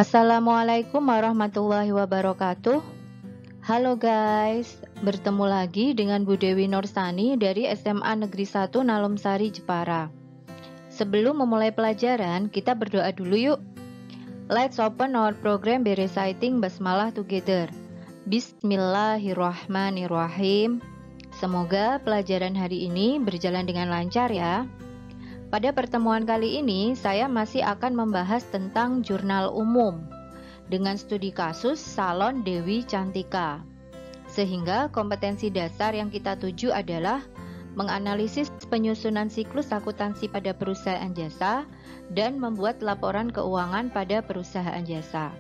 Assalamualaikum warahmatullahi wabarakatuh. Halo guys, bertemu lagi dengan Bu Dewi Norsani dari SMA Negeri 1 Nalumsari, Jepara. Sebelum memulai pelajaran, kita berdoa dulu yuk. Let's open our program by reciting Basmalah together. Bismillahirrahmanirrahim. Semoga pelajaran hari ini berjalan dengan lancar ya. Pada pertemuan kali ini, saya masih akan membahas tentang jurnal umum dengan studi kasus Salon Dewi Cantika. Sehingga kompetensi dasar yang kita tuju adalah menganalisis penyusunan siklus akuntansi pada perusahaan jasa dan membuat laporan keuangan pada perusahaan jasa.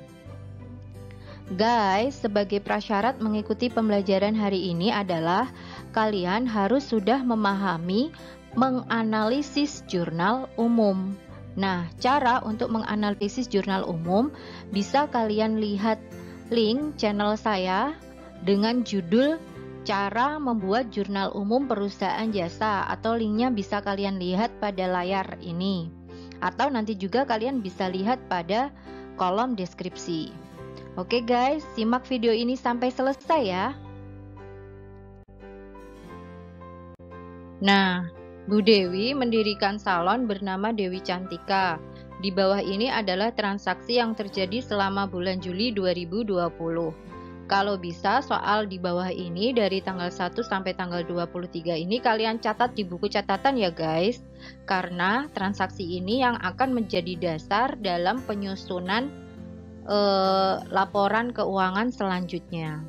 Guys, sebagai prasyarat mengikuti pembelajaran hari ini adalah kalian harus sudah memahami menganalisis jurnal umum. Nah, cara untuk menganalisis jurnal umum bisa kalian lihat link channel saya dengan judul Cara Membuat Jurnal Umum Perusahaan Jasa, atau linknya bisa kalian lihat pada layar ini, atau nanti juga kalian bisa lihat pada kolom deskripsi. Oke guys, simak video ini sampai selesai ya. Nah, Bu Dewi mendirikan salon bernama Dewi Cantika. Di bawah ini adalah transaksi yang terjadi selama bulan Juli 2020. Kalau bisa soal di bawah ini dari tanggal 1 sampai tanggal 23 ini kalian catat di buku catatan ya guys. Karena transaksi ini yang akan menjadi dasar dalam penyusunan laporan keuangan selanjutnya.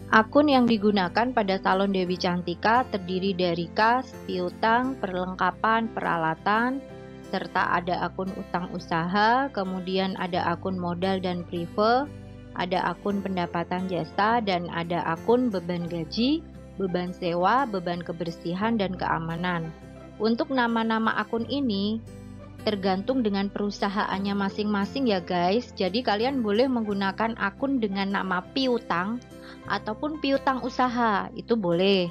Akun yang digunakan pada Salon Dewi Cantika terdiri dari kas, piutang, perlengkapan, peralatan, serta ada akun utang usaha, kemudian ada akun modal dan prive, ada akun pendapatan jasa, dan ada akun beban gaji, beban sewa, beban kebersihan, dan keamanan. Untuk nama-nama akun ini tergantung dengan perusahaannya masing-masing ya guys. Jadi kalian boleh menggunakan akun dengan nama piutang ataupun piutang usaha, itu boleh.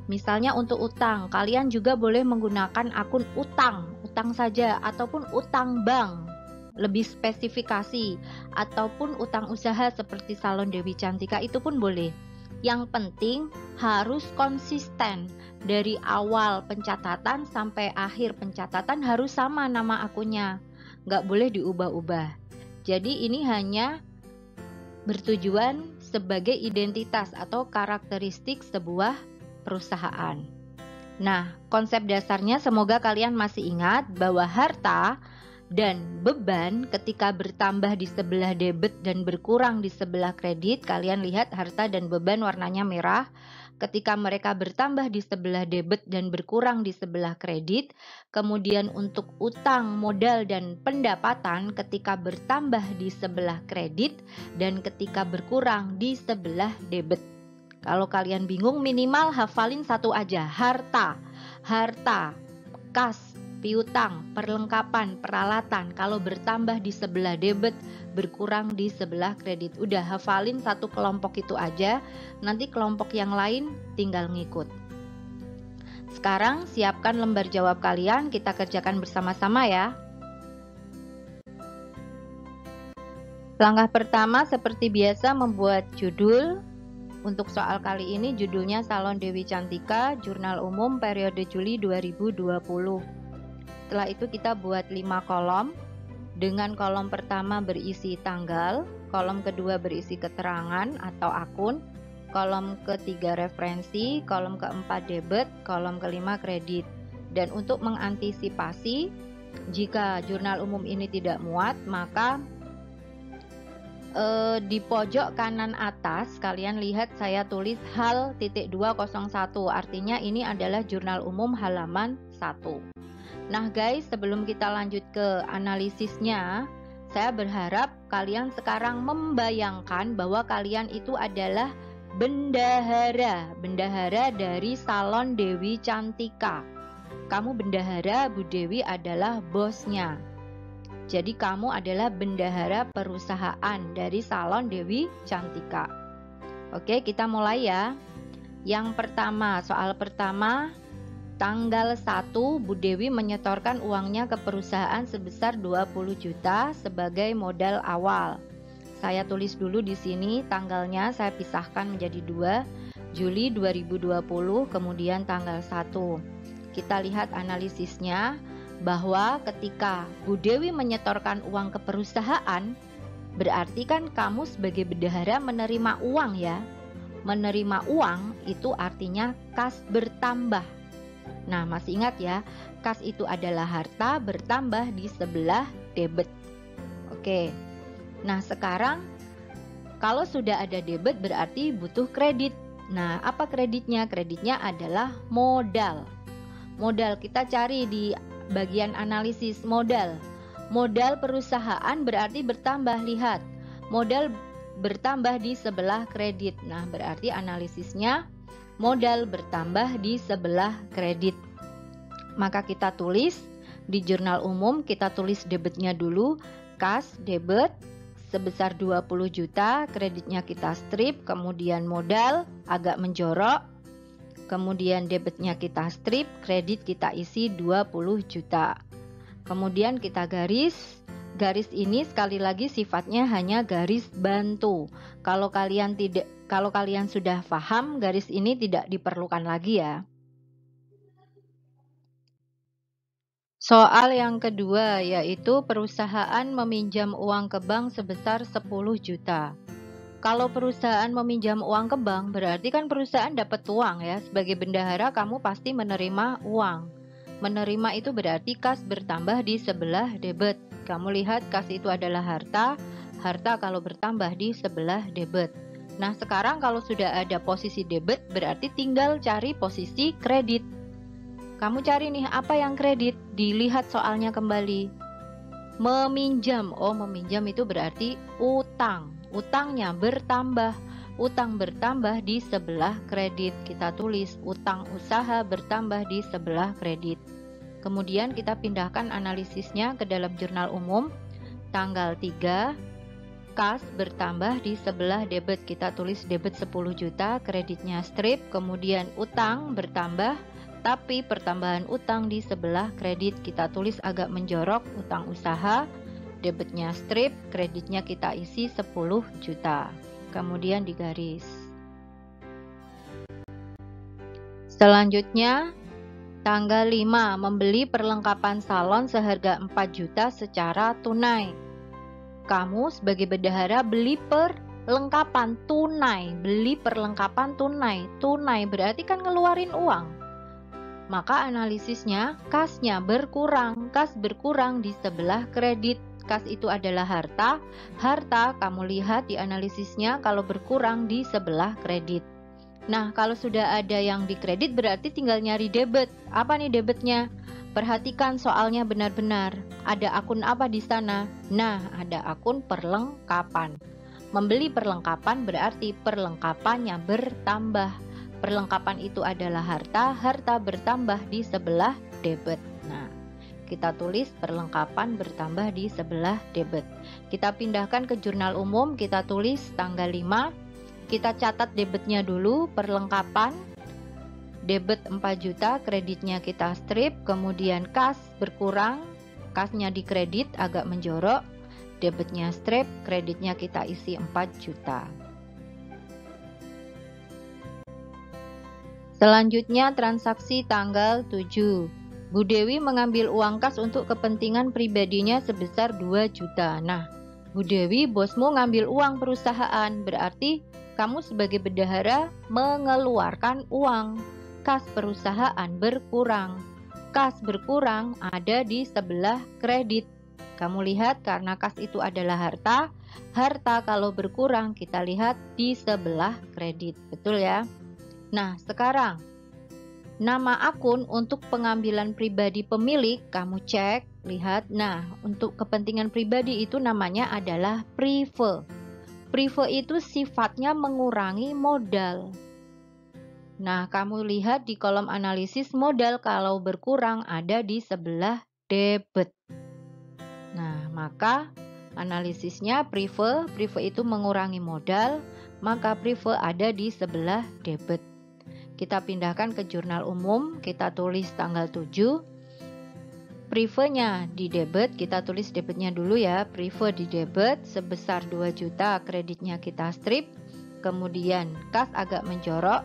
Misalnya untuk utang, kalian juga boleh menggunakan akun utang saja, ataupun utang bank, lebih spesifikasi, ataupun utang usaha seperti Salon Dewi Cantika, itu pun boleh. Yang penting harus konsisten, dari awal pencatatan sampai akhir pencatatan harus sama nama akunnya, nggak boleh diubah-ubah. Jadi ini hanya bertujuan sebagai identitas atau karakteristik sebuah perusahaan. Nah, konsep dasarnya semoga kalian masih ingat bahwa harta dan beban ketika bertambah di sebelah debit dan berkurang di sebelah kredit, kalian lihat harta dan beban warnanya merah. Ketika mereka bertambah di sebelah debit dan berkurang di sebelah kredit, kemudian untuk utang, modal, dan pendapatan ketika bertambah di sebelah kredit dan ketika berkurang di sebelah debit. Kalau kalian bingung, minimal hafalin satu aja, harta, kas, piutang, perlengkapan, peralatan. Kalau bertambah di sebelah debit, berkurang di sebelah kredit. Udah hafalin satu kelompok itu aja, nanti kelompok yang lain tinggal ngikut. Sekarang siapkan lembar jawab kalian, kita kerjakan bersama-sama ya. Langkah pertama seperti biasa membuat judul. Untuk soal kali ini judulnya Salon Dewi Cantika, Jurnal Umum periode Juli 2020. Setelah itu kita buat 5 kolom. Dengan kolom pertama berisi tanggal, kolom kedua berisi keterangan atau akun, kolom ketiga referensi, kolom keempat debit, kolom kelima kredit. Dan untuk mengantisipasi jika jurnal umum ini tidak muat, maka di pojok kanan atas kalian lihat saya tulis hal 201, artinya ini adalah jurnal umum halaman 1. Nah guys, sebelum kita lanjut ke analisisnya, saya berharap kalian sekarang membayangkan bahwa kalian itu adalah bendahara dari Salon Dewi Cantika. Kamu bendahara, Bu Dewi adalah bosnya. Jadi kamu adalah bendahara perusahaan dari Salon Dewi Cantika. Oke, kita mulai ya. Yang pertama, soal pertama, Tanggal 1 Bu Dewi menyetorkan uangnya ke perusahaan sebesar 20 juta sebagai modal awal. Saya tulis dulu di sini tanggalnya, saya pisahkan menjadi 2, Juli 2020, kemudian tanggal 1. Kita lihat analisisnya bahwa ketika Bu Dewi menyetorkan uang ke perusahaan, berarti kan kamu sebagai bendahara menerima uang ya. Menerima uang itu artinya kas bertambah. Nah, masih ingat ya, kas itu adalah harta bertambah di sebelah debit. Oke. Nah, sekarang kalau sudah ada debit berarti butuh kredit. Nah, apa kreditnya? Kreditnya adalah modal. Modal kita cari di bagian analisis modal. Modal perusahaan berarti bertambah. Lihat, modal bertambah di sebelah kredit. Nah, berarti analisisnya modal bertambah di sebelah kredit. Maka kita tulis di jurnal umum, kita tulis debitnya dulu, kas debit sebesar 20 juta, kreditnya kita strip, kemudian modal agak menjorok, kemudian debitnya kita strip, kredit kita isi 20 juta. Kemudian kita garis ini sekali lagi sifatnya hanya garis bantu. Kalau kalian sudah paham, garis ini tidak diperlukan lagi ya. Soal yang kedua yaitu perusahaan meminjam uang ke bank sebesar 10 juta. Kalau perusahaan meminjam uang ke bank berarti kan perusahaan dapat uang ya. Sebagai bendahara kamu pasti menerima uang. Menerima itu berarti kas bertambah di sebelah debit. Kamu lihat kas itu adalah harta. Harta kalau bertambah di sebelah debit. Nah, sekarang kalau sudah ada posisi debit berarti tinggal cari posisi kredit. Kamu cari nih apa yang kredit. Dilihat soalnya kembali. Meminjam. Oh, meminjam itu berarti utang. Utangnya bertambah. Utang bertambah di sebelah kredit. Kita tulis utang usaha bertambah di sebelah kredit. Kemudian kita pindahkan analisisnya ke dalam jurnal umum. Tanggal 3, kas bertambah di sebelah debit. Kita tulis debit 10 juta, kreditnya strip. Kemudian utang bertambah, tapi pertambahan utang di sebelah kredit. Kita tulis agak menjorok, utang usaha. Debitnya strip, kreditnya kita isi 10 juta. Kemudian digaris. Selanjutnya, tanggal 5, membeli perlengkapan salon seharga 4 juta secara tunai. Kamu sebagai bendahara beli perlengkapan tunai. Beli perlengkapan tunai. Tunai berarti kan ngeluarin uang. Maka analisisnya kasnya berkurang. Kas berkurang di sebelah kredit. Kas itu adalah harta. Harta kamu lihat di analisisnya kalau berkurang di sebelah kredit. Nah, kalau sudah ada yang dikredit berarti tinggal nyari debit. Apa nih debitnya? Perhatikan soalnya benar-benar. Ada akun apa di sana? Nah, ada akun perlengkapan. Membeli perlengkapan berarti perlengkapannya bertambah. Perlengkapan itu adalah harta. Harta bertambah di sebelah debit. Nah, kita tulis perlengkapan bertambah di sebelah debit. Kita pindahkan ke jurnal umum, kita tulis tanggal 5. Kita catat debitnya dulu, perlengkapan, debit 4 juta, kreditnya kita strip, kemudian kas berkurang, kasnya dikredit agak menjorok, debitnya strip, kreditnya kita isi 4 juta. Selanjutnya transaksi tanggal 7. Bu Dewi mengambil uang kas untuk kepentingan pribadinya sebesar 2 juta. Nah, Bu Dewi, bosmu ngambil uang perusahaan, berarti kamu sebagai bendahara mengeluarkan uang. Kas perusahaan berkurang. Kas berkurang ada di sebelah kredit. Kamu lihat karena kas itu adalah harta. Harta kalau berkurang kita lihat di sebelah kredit. Betul ya? Nah, sekarang nama akun untuk pengambilan pribadi pemilik kamu cek, lihat. Nah, untuk kepentingan pribadi itu namanya adalah prive. Prive itu sifatnya mengurangi modal. Nah, kamu lihat di kolom analisis modal kalau berkurang ada di sebelah debit. Nah, maka analisisnya prive itu mengurangi modal, maka prive ada di sebelah debit. Kita pindahkan ke jurnal umum, kita tulis tanggal 7. Prive-nya di debit, kita tulis debitnya dulu ya. Prive di debit sebesar 2 juta, kreditnya kita strip. Kemudian kas agak menjorok,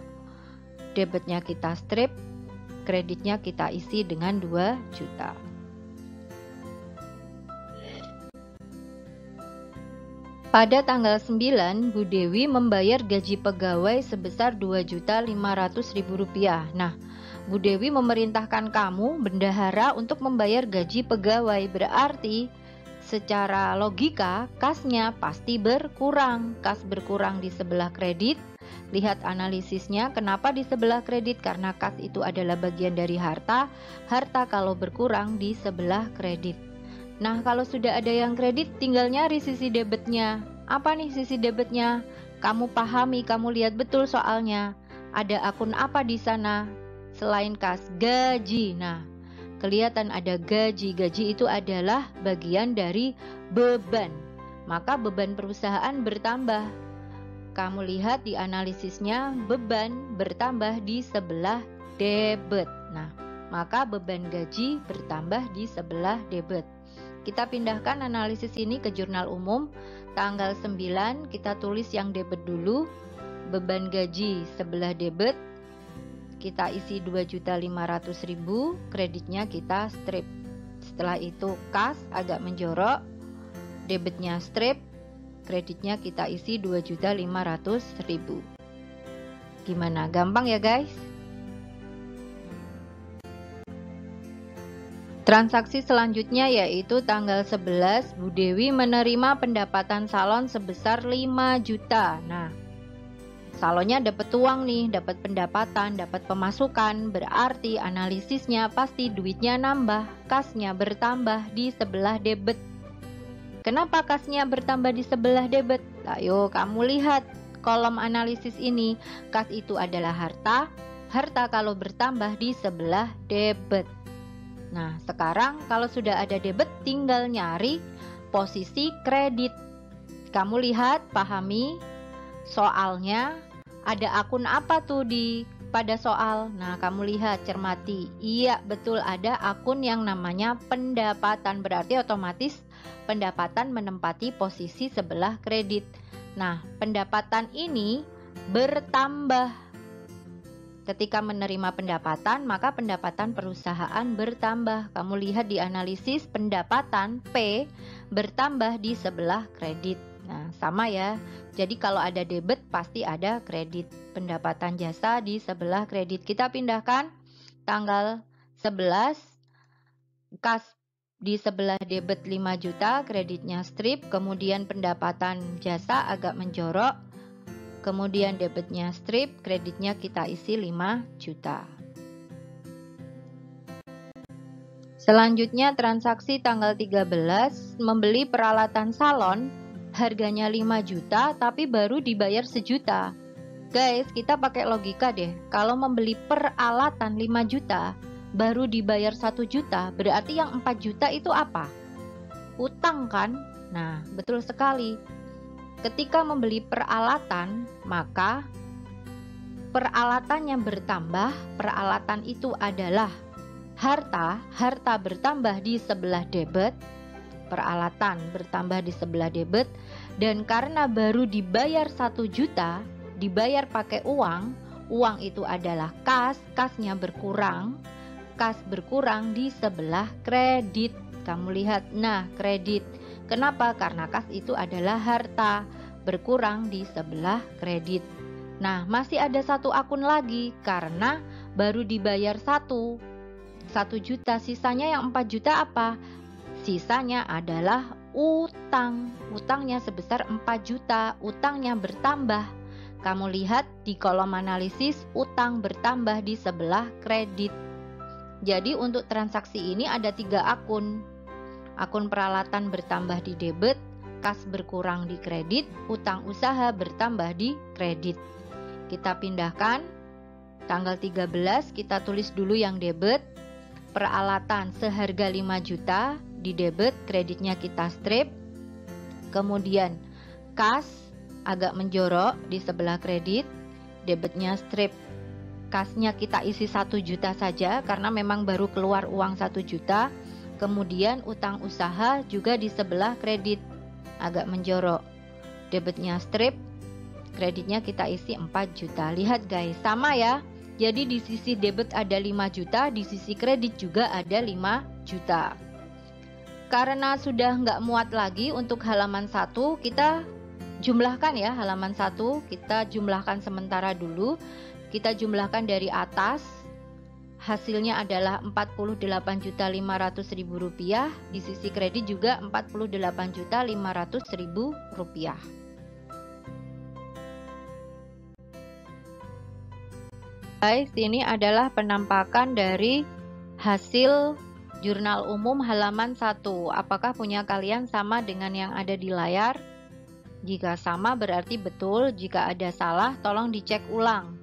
debitnya kita strip, kreditnya kita isi dengan 2 juta. Pada tanggal 9, Bu Dewi membayar gaji pegawai sebesar Rp2.500.000. Nah, Bu Dewi memerintahkan kamu, bendahara, untuk membayar gaji pegawai. Berarti secara logika kasnya pasti berkurang. Kas berkurang di sebelah kredit. Lihat analisisnya, kenapa di sebelah kredit? Karena kas itu adalah bagian dari harta. Harta kalau berkurang di sebelah kredit. Nah, kalau sudah ada yang kredit, tinggal nyari sisi debitnya. Apa nih sisi debitnya? Kamu pahami, kamu lihat betul soalnya. Ada akun apa di sana? Selain kas, gaji. Nah, kelihatan ada gaji. Gaji itu adalah bagian dari beban. Maka beban perusahaan bertambah. Kamu lihat di analisisnya, beban bertambah di sebelah debit. Nah, maka beban gaji bertambah di sebelah debit. Kita pindahkan analisis ini ke jurnal umum. Tanggal 9 kita tulis yang debit dulu. Beban gaji sebelah debit. Kita isi 2.500.000, kreditnya kita strip. Setelah itu kas agak menjorok, debitnya strip, kreditnya kita isi 2.500.000. Gimana? Gampang ya guys? Transaksi selanjutnya yaitu tanggal 11, Bu Dewi menerima pendapatan salon sebesar 5 juta. Nah, salonnya dapat uang nih, dapat pendapatan, dapat pemasukan. Berarti analisisnya pasti duitnya nambah, kasnya bertambah di sebelah debit. Kenapa kasnya bertambah di sebelah debit? Ayo kamu lihat kolom analisis ini. Kas itu adalah harta. Harta kalau bertambah di sebelah debit. Nah, sekarang kalau sudah ada debit, tinggal nyari posisi kredit. Kamu lihat, pahami soalnya, ada akun apa tuh pada soal. Nah, kamu lihat, cermati. Iya, betul, ada akun yang namanya pendapatan. Berarti otomatis pendapatan menempati posisi sebelah kredit. Nah, pendapatan ini bertambah. Ketika menerima pendapatan, maka pendapatan perusahaan bertambah. Kamu lihat di analisis, pendapatan P bertambah di sebelah kredit. Nah, sama ya. Jadi kalau ada debit, pasti ada kredit. Pendapatan jasa di sebelah kredit. Kita pindahkan tanggal 11, kas di sebelah debit 5 juta, kreditnya strip. Kemudian pendapatan jasa agak menjorok. Kemudian debitnya strip, kreditnya kita isi 5 juta. Selanjutnya transaksi tanggal 13, membeli peralatan salon, harganya 5 juta tapi baru dibayar 1 juta. Guys, kita pakai logika deh. Kalau membeli peralatan 5 juta, baru dibayar 1 juta, berarti yang 4 juta itu apa? Utang kan? Nah, betul sekali. Ketika membeli peralatan, maka peralatannya bertambah. Peralatan itu adalah harta. Harta bertambah di sebelah debit. Peralatan bertambah di sebelah debit. Dan karena baru dibayar 1 juta, dibayar pakai uang. Uang itu adalah kas. Kasnya berkurang. Kas berkurang di sebelah kredit. Kamu lihat, nah kredit. Kenapa? Karena kas itu adalah harta, berkurang di sebelah kredit. Nah, masih ada satu akun lagi karena baru dibayar 1 juta, sisanya yang 4 juta apa? Sisanya adalah utang. Utangnya sebesar 4 juta, utangnya bertambah. Kamu lihat di kolom analisis, utang bertambah di sebelah kredit. Jadi untuk transaksi ini ada 3 akun. Akun peralatan bertambah di debit, kas berkurang di kredit, utang usaha bertambah di kredit. Kita pindahkan tanggal 13, kita tulis dulu yang debit. Peralatan seharga 5 juta di debit, kreditnya kita strip. Kemudian kas agak menjorok di sebelah kredit, debitnya strip. kasnya kita isi 1 juta saja karena memang baru keluar uang 1 juta. Kemudian utang usaha juga di sebelah kredit, agak menjorok. Debitnya strip, kreditnya kita isi 4 juta. Lihat guys, sama ya. Jadi di sisi debit ada 5 juta, di sisi kredit juga ada 5 juta. Karena sudah nggak muat lagi untuk halaman 1, kita jumlahkan ya halaman 1, kita jumlahkan sementara dulu. Kita jumlahkan dari atas, hasilnya adalah Rp48.500.000, di sisi kredit juga Rp48.500.000. Guys, ini adalah penampakan dari hasil jurnal umum halaman 1. Apakah punya kalian sama dengan yang ada di layar? Jika sama berarti betul, jika ada salah tolong dicek ulang.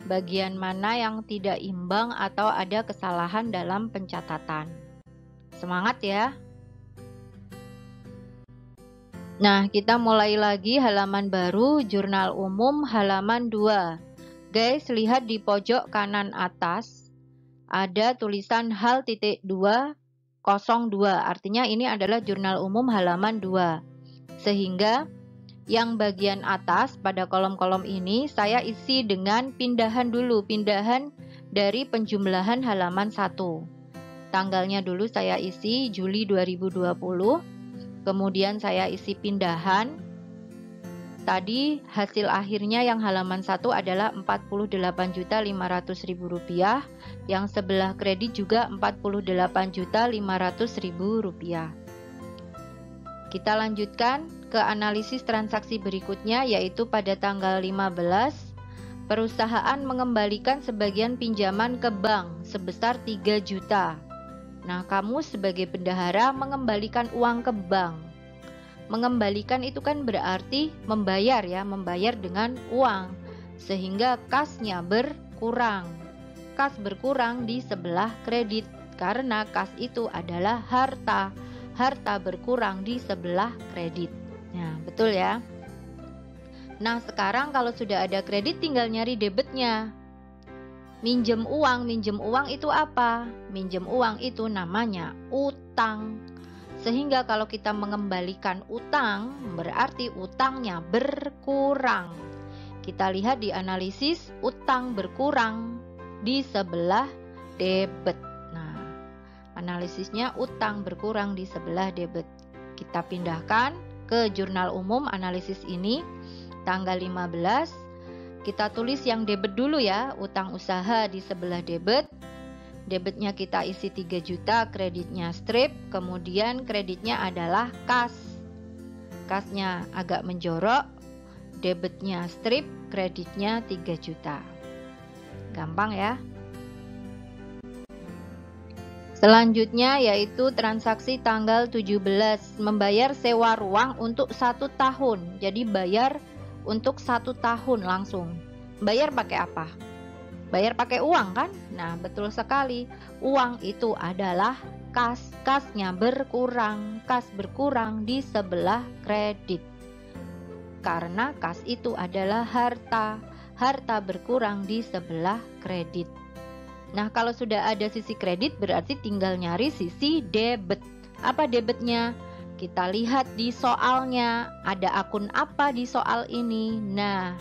Bagian mana yang tidak imbang atau ada kesalahan dalam pencatatan. Semangat ya. Nah, kita mulai lagi halaman baru, jurnal umum halaman 2. Guys, lihat di pojok kanan atas ada tulisan hal titik 202. Artinya ini adalah jurnal umum halaman 2. Sehingga yang bagian atas pada kolom-kolom ini saya isi dengan pindahan dulu, pindahan dari penjumlahan halaman 1. Tanggalnya dulu saya isi Juli 2020, kemudian saya isi pindahan. Tadi hasil akhirnya yang halaman 1 adalah Rp48.500.000, yang sebelah kredit juga Rp48.500.000. Kita lanjutkan ke analisis transaksi berikutnya, yaitu pada tanggal 15, perusahaan mengembalikan sebagian pinjaman ke bank sebesar 3 juta. Nah, kamu sebagai bendahara mengembalikan uang ke bank. Mengembalikan itu kan berarti membayar ya, membayar dengan uang. Sehingga kasnya berkurang. Kas berkurang di sebelah kredit karena kas itu adalah harta. Harta berkurang di sebelah kredit. Nah, betul ya. Nah, sekarang kalau sudah ada kredit tinggal nyari debitnya. Minjem uang itu apa? Minjem uang itu namanya utang. Sehingga kalau kita mengembalikan utang, berarti utangnya berkurang. Kita lihat di analisis, utang berkurang di sebelah debit. Nah, analisisnya utang berkurang di sebelah debit. Kita pindahkan ke jurnal umum analisis ini, tanggal 15. Kita tulis yang debit dulu ya, utang usaha di sebelah debit. Debitnya kita isi 3 juta, kreditnya strip, kemudian kreditnya adalah kas. Kasnya agak menjorok, debitnya strip, kreditnya 3 juta. Gampang ya. Selanjutnya yaitu transaksi tanggal 17, membayar sewa ruang untuk 1 tahun. Jadi bayar untuk 1 tahun langsung. Bayar pakai apa? Bayar pakai uang kan? Nah, betul sekali. Uang itu adalah kas. Kasnya berkurang. Kas berkurang di sebelah kredit. Karena kas itu adalah harta. Harta berkurang di sebelah kredit. Nah, kalau sudah ada sisi kredit berarti tinggal nyari sisi debit. Apa debitnya? Kita lihat di soalnya. Ada akun apa di soal ini? Nah,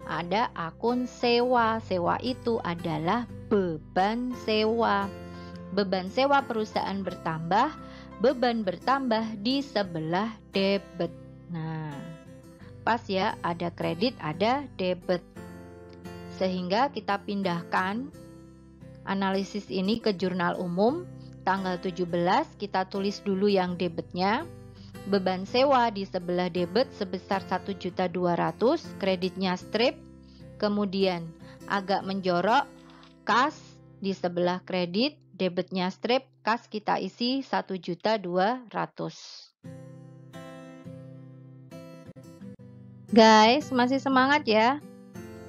ada akun sewa. Sewa itu adalah beban sewa. Beban sewa perusahaan bertambah. Beban bertambah di sebelah debit. Nah, pas ya, ada kredit, ada debit. Sehingga kita pindahkan analisis ini ke jurnal umum, tanggal 17 kita tulis dulu yang debitnya. Beban sewa di sebelah debit sebesar 1.200.000, kreditnya strip. Kemudian agak menjorok, kas di sebelah kredit, debitnya strip, kas kita isi 1.200.000. Guys, masih semangat ya?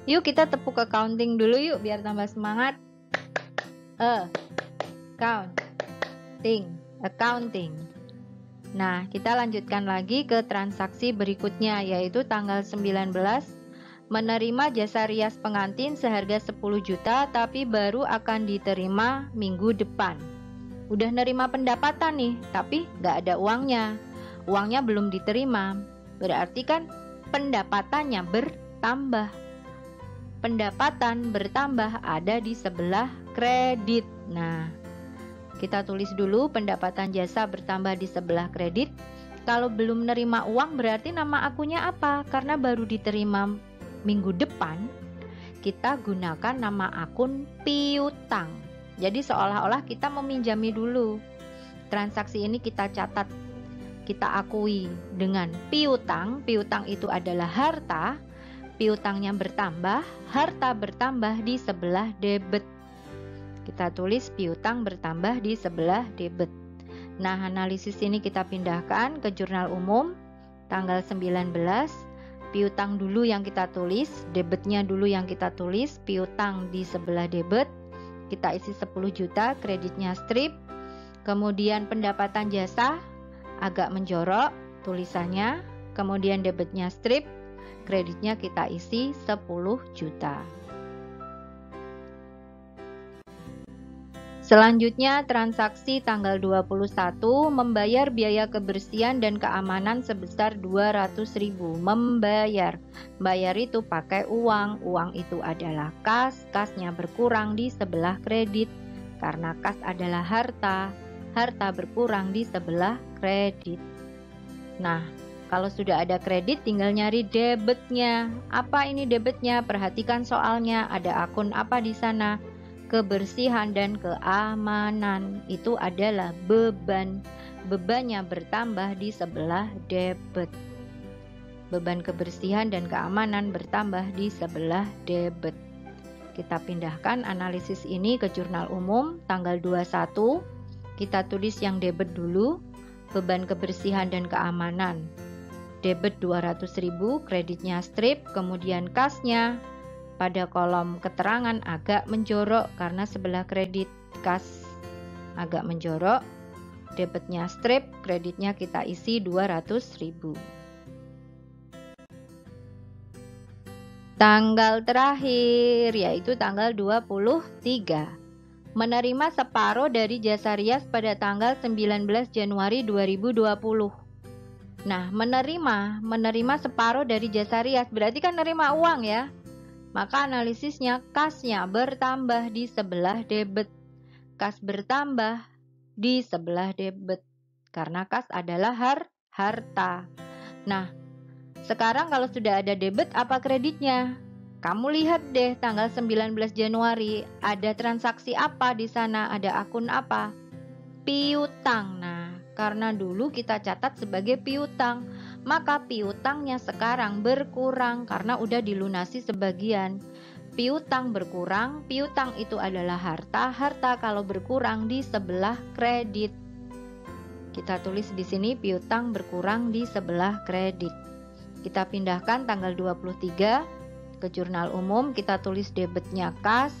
Yuk kita tepuk accounting dulu yuk biar tambah semangat. Accounting. Nah, kita lanjutkan lagi ke transaksi berikutnya, yaitu tanggal 19, Menerima jasa rias pengantin seharga 10 juta tapi baru akan diterima minggu depan. Udah nerima pendapatan nih, tapi nggak ada uangnya. Uangnya belum diterima. Berarti kan pendapatannya bertambah. Pendapatan bertambah ada di sebelah kredit. Nah, kita tulis dulu pendapatan jasa bertambah di sebelah kredit. Kalau belum nerima uang berarti nama akunnya apa? Karena baru diterima minggu depan, kita gunakan nama akun piutang. Jadi seolah-olah kita meminjami dulu. Transaksi ini kita catat, kita akui dengan piutang. Piutang itu adalah harta. Piutangnya bertambah, harta bertambah di sebelah debit. Kita tulis piutang bertambah di sebelah debit. Nah, analisis ini kita pindahkan ke jurnal umum tanggal 19. Piutang dulu yang kita tulis, debitnya dulu yang kita tulis, piutang di sebelah debit. Kita isi 10 juta, kreditnya strip. Kemudian pendapatan jasa agak menjorok tulisannya. Kemudian debitnya strip, kreditnya kita isi 10 juta. Selanjutnya transaksi tanggal 21 membayar biaya kebersihan dan keamanan sebesar 200.000. Membayar. Bayar itu pakai uang. Uang itu adalah kas. Kasnya berkurang di sebelah kredit. Karena kas adalah harta. Harta berkurang di sebelah kredit. Nah, kalau sudah ada kredit tinggal nyari debitnya. Apa ini debitnya? Perhatikan soalnya. Ada akun apa di sana? Kebersihan dan keamanan itu adalah beban. Bebannya bertambah di sebelah debit. Beban kebersihan dan keamanan bertambah di sebelah debit. Kita pindahkan analisis ini ke jurnal umum tanggal 21. Kita tulis yang debit dulu. Beban kebersihan dan keamanan. Debit 200.000, kreditnya strip, kemudian kasnya pada kolom keterangan agak menjorok karena sebelah kredit. Kas agak menjorok, debitnya strip, kreditnya kita isi 200.000. Tanggal terakhir yaitu tanggal 23. Menerima separuh dari jasa rias pada tanggal 19 Januari 2020. Nah, menerima separuh dari jasa rias berarti kan nerima uang ya. Maka analisisnya kasnya bertambah di sebelah debit. Kas bertambah di sebelah debit. Karena kas adalah harta. Nah, sekarang kalau sudah ada debit apa kreditnya? Kamu lihat deh tanggal 19 Januari ada transaksi apa di sana? Ada akun apa? Piutang. Nah, karena dulu kita catat sebagai piutang, maka piutangnya sekarang berkurang karena udah dilunasi sebagian. Piutang berkurang, piutang itu adalah harta. Harta kalau berkurang di sebelah kredit. Kita tulis di sini piutang berkurang di sebelah kredit. Kita pindahkan tanggal 23 ke jurnal umum, kita tulis debitnya kas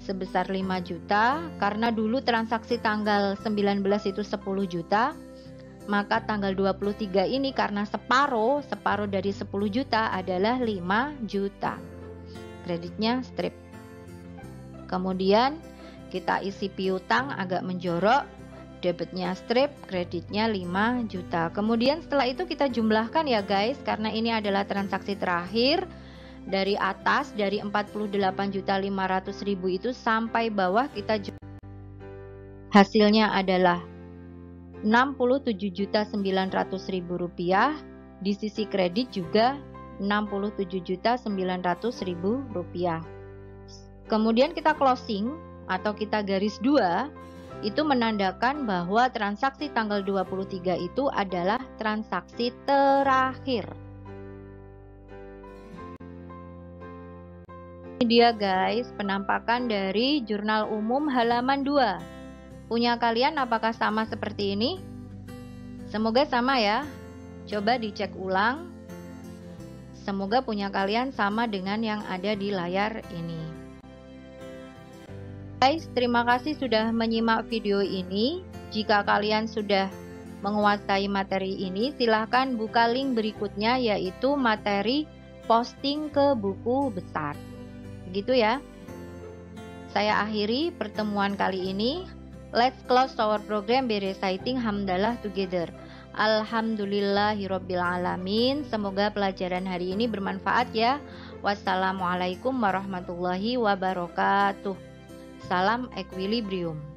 sebesar 5 juta. Karena dulu transaksi tanggal 19 itu 10 juta. Maka tanggal 23 ini karena separuh dari 10 juta adalah 5 juta. Kreditnya strip. Kemudian kita isi piutang agak menjorok, debitnya strip, kreditnya 5 juta. Kemudian setelah itu kita jumlahkan ya guys, karena ini adalah transaksi terakhir. Dari atas, dari 48.500.000 itu sampai bawah kita hasilnya adalah Rp67.900.000. Di sisi kredit juga Rp67.900.000. Kemudian kita closing atau kita garis 2, itu menandakan bahwa transaksi tanggal 23 itu adalah transaksi terakhir. Ini dia guys, penampakan dari jurnal umum halaman 2. Punya kalian apakah sama seperti ini? Semoga sama ya. Coba dicek ulang. Semoga punya kalian sama dengan yang ada di layar ini. Guys, terima kasih sudah menyimak video ini. Jika kalian sudah menguasai materi ini, silahkan buka link berikutnya yaitu materi posting ke buku besar. Begitu ya. Saya akhiri pertemuan kali ini. Let's close our program by reciting hamdalah together. Alhamdulillahirabbil alamin. Semoga pelajaran hari ini bermanfaat ya. Wassalamualaikum warahmatullahi wabarakatuh. Salam equilibrium.